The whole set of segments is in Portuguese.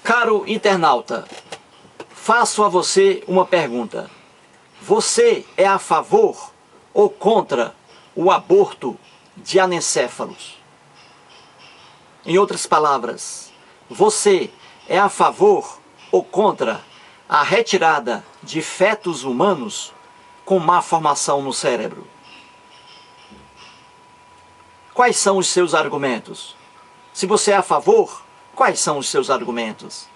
Caro internauta, faço a você uma pergunta. Você é a favor ou contra o aborto de anencéfalos? Em outras palavras, você é a favor ou contra a retirada de fetos humanos com má formação no cérebro? Quais são os seus argumentos? Se você é a favor, quais são os seus argumentos?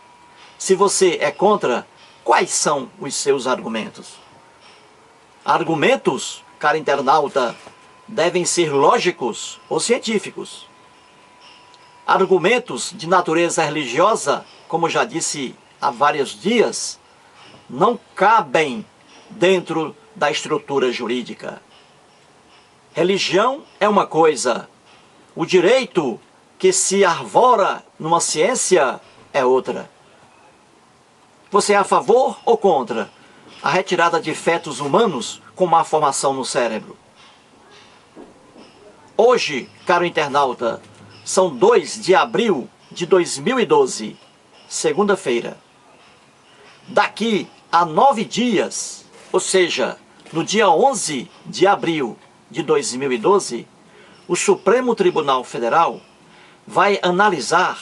Se você é contra, quais são os seus argumentos? Argumentos, caro internauta, devem ser lógicos ou científicos. Argumentos de natureza religiosa, como já disse há vários dias, não cabem dentro da estrutura jurídica. Religião é uma coisa, o direito que se arvora numa ciência é outra. Você é a favor ou contra a retirada de fetos humanos com má formação no cérebro? Hoje, caro internauta, são 2 de abril de 2012, segunda-feira. Daqui a 9 dias, ou seja, no dia 11 de abril de 2012, o Supremo Tribunal Federal vai analisar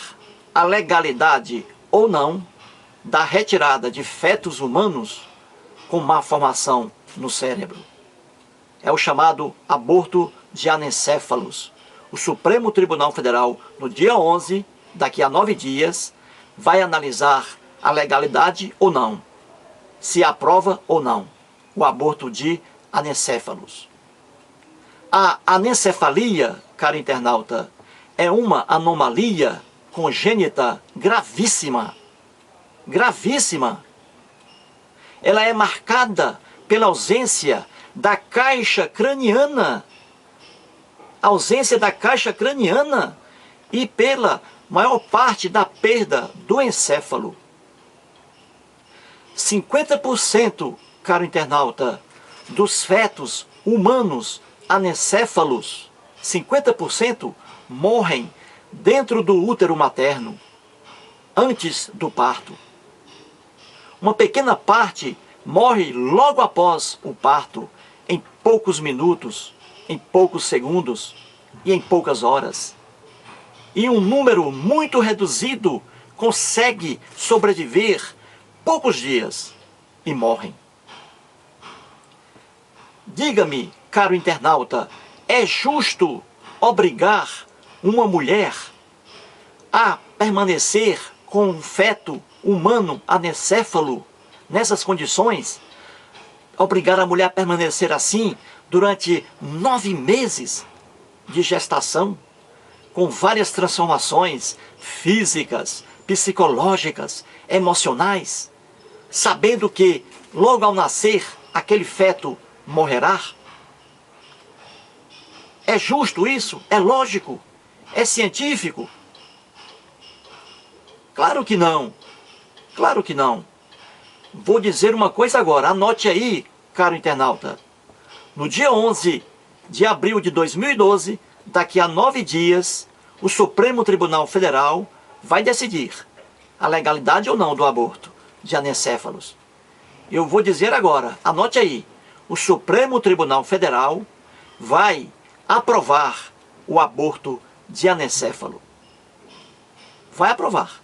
a legalidade ou não da retirada de fetos humanos com má formação no cérebro. É o chamado aborto de anencéfalos. O Supremo Tribunal Federal, no dia 11, daqui a 9 dias, vai analisar a legalidade ou não, se aprova ou não o aborto de anencéfalos. A anencefalia, caro internauta, é uma anomalia congênita gravíssima. Gravíssima. Ela é marcada pela ausência da caixa craniana. Ausência da caixa craniana e pela maior parte da perda do encéfalo. 50%, caro internauta, dos fetos humanos anencéfalos, 50% morrem dentro do útero materno, antes do parto. Uma pequena parte morre logo após o parto, em poucos minutos, em poucos segundos e em poucas horas. E um número muito reduzido consegue sobreviver poucos dias e morrem. Diga-me, caro internauta, é justo obrigar uma mulher a permanecer com um feto humano anencéfalo nessas condições? Obrigar a mulher a permanecer assim durante 9 meses de gestação, com várias transformações físicas, psicológicas, emocionais, sabendo que logo ao nascer aquele feto morrerá? É justo isso? É lógico? É científico? Claro que não. Claro que não. Vou dizer uma coisa agora, anote aí, caro internauta. No dia 11 de abril de 2012, daqui a 9 dias, o Supremo Tribunal Federal vai decidir a legalidade ou não do aborto de anencéfalos. Eu vou dizer agora, anote aí, o Supremo Tribunal Federal vai aprovar o aborto de anencéfalo. Vai aprovar.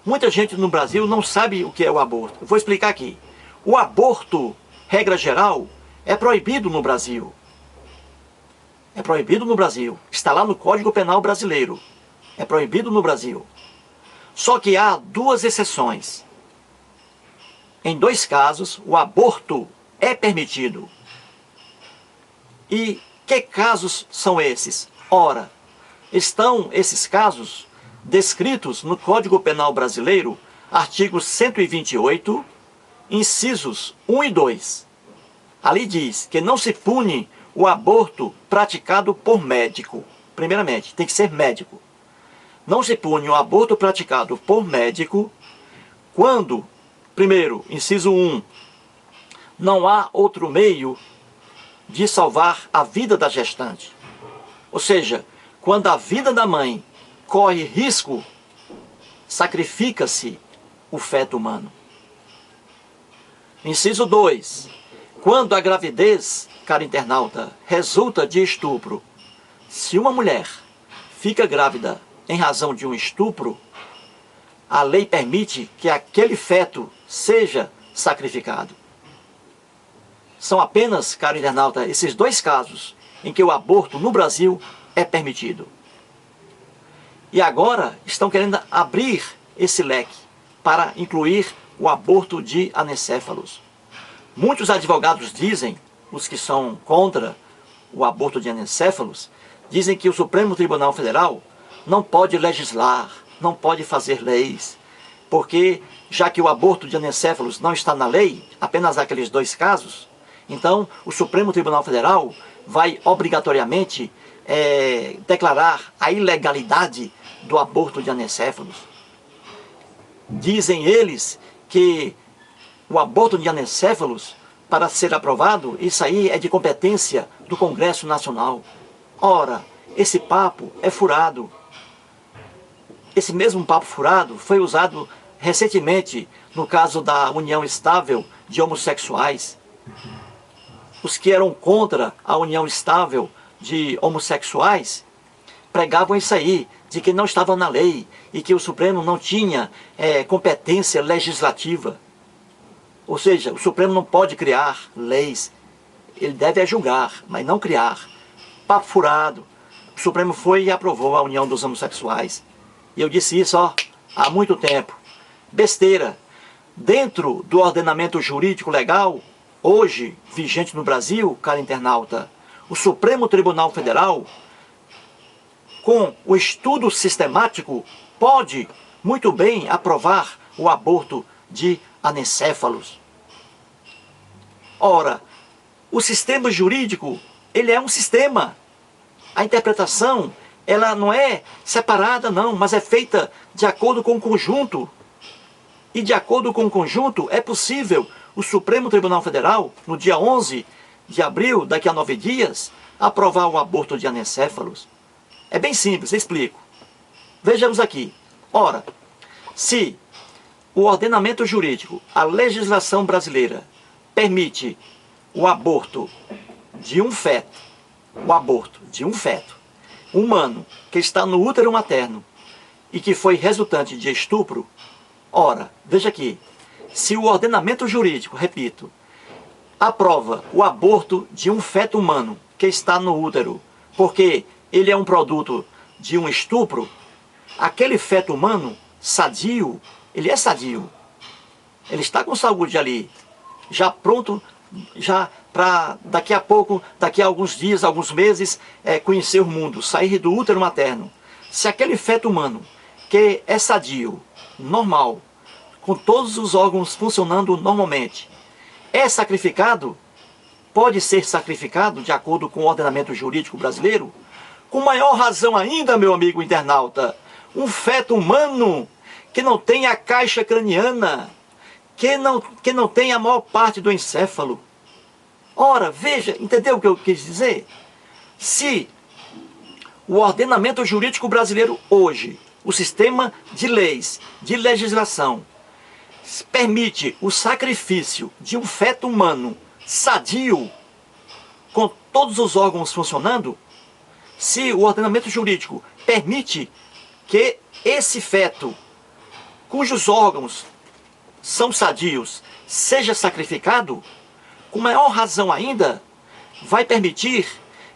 Muita gente no Brasil não sabe o que é o aborto. Eu vou explicar aqui. O aborto, regra geral, é proibido no Brasil. É proibido no Brasil. Está lá no Código Penal brasileiro. É proibido no Brasil. Só que há 2 exceções. Em 2 casos, o aborto é permitido. E que casos são esses? Ora, estão esses casos descritos no Código Penal brasileiro, artigo 128, incisos 1 e 2. Ali diz que não se pune o aborto praticado por médico. Primeiramente, tem que ser médico. Não se pune o aborto praticado por médico quando, primeiro, inciso 1, não há outro meio de salvar a vida da gestante. Ou seja, quando a vida da mãe corre risco sacrifica-se o feto humano. Inciso 2. Quando a gravidez, caro internauta, resulta de estupro, se uma mulher fica grávida em razão de um estupro, a lei permite que aquele feto seja sacrificado. São apenas, caro internauta, esses 2 casos em que o aborto no Brasil é permitido. E agora estão querendo abrir esse leque para incluir o aborto de anencéfalos. Muitos advogados dizem, os que são contra o aborto de anencéfalos, dizem que o Supremo Tribunal Federal não pode legislar, não pode fazer leis, porque já que o aborto de anencéfalos não está na lei, apenas aqueles 2 casos, então o Supremo Tribunal Federal vai obrigatoriamente declarar a ilegalidade do aborto de anencéfalos. Dizem eles que o aborto de anencéfalos, para ser aprovado, isso aí é de competência do Congresso Nacional. Ora, esse papo é furado. Esse mesmo papo furado foi usado recentemente no caso da união estável de homossexuais. Os que eram contra a união estável de homossexuais pregavam isso aí, de que não estava na lei e que o Supremo não tinha competência legislativa. Ou seja, o Supremo não pode criar leis, ele deve julgar, mas não criar. Papo furado. O Supremo foi e aprovou a união dos homossexuais. E eu disse isso há muito tempo. Besteira. Dentro do ordenamento jurídico legal, hoje vigente no Brasil, caro internauta, o Supremo Tribunal Federal, com o estudo sistemático, pode muito bem aprovar o aborto de anencéfalos. Ora, o sistema jurídico, ele é um sistema. A interpretação, ela não é separada não, mas é feita de acordo com o conjunto. E de acordo com o conjunto, é possível o Supremo Tribunal Federal, no dia 11 de abril, daqui a 9 dias, aprovar o aborto de anencéfalos. É bem simples, explico. Vejamos aqui. Ora, se o ordenamento jurídico, a legislação brasileira, permite o aborto de um feto, humano, que está no útero materno e que foi resultante de estupro, ora, veja aqui, se o ordenamento jurídico, repito, aprova o aborto de um feto humano que está no útero, porque ele é um produto de um estupro, aquele feto humano sadio, ele é sadio, ele está com saúde ali, já pronto, já para daqui a pouco, daqui a alguns dias, alguns meses, conhecer o mundo, sair do útero materno. Se aquele feto humano, que é sadio, normal, com todos os órgãos funcionando normalmente, é sacrificado, pode ser sacrificado, de acordo com o ordenamento jurídico brasileiro, com maior razão ainda, meu amigo internauta, um feto humano que não tem a caixa craniana, que não tem a maior parte do encéfalo. Ora, veja, entendeu o que eu quis dizer? Se o ordenamento jurídico brasileiro hoje, o sistema de leis, de legislação, permite o sacrifício de um feto humano sadio, com todos os órgãos funcionando, se o ordenamento jurídico permite que esse feto, cujos órgãos são sadios, seja sacrificado, com maior razão ainda, vai permitir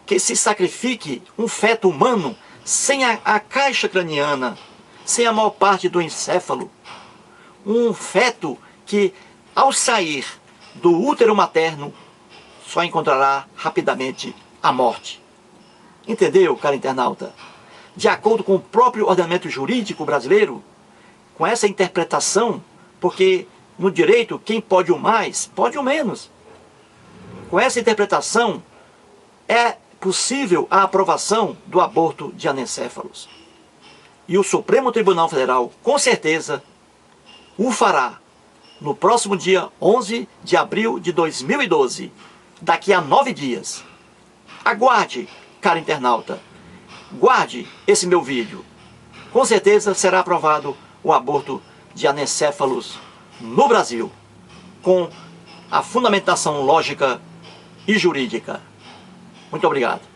que se sacrifique um feto humano sem a caixa craniana, sem a maior parte do encéfalo. Um feto que, ao sair do útero materno, só encontrará rapidamente a morte. Entendeu, caro internauta? De acordo com o próprio ordenamento jurídico brasileiro, com essa interpretação, porque no direito, quem pode o mais, pode o menos. Com essa interpretação, é possível a aprovação do aborto de anencéfalos. E o Supremo Tribunal Federal, com certeza, o fará no próximo dia 11 de abril de 2012, daqui a 9 dias. Aguarde, caro internauta, guarde esse meu vídeo. Com certeza será aprovado o aborto de anencéfalos no Brasil, com a fundamentação lógica e jurídica. Muito obrigado.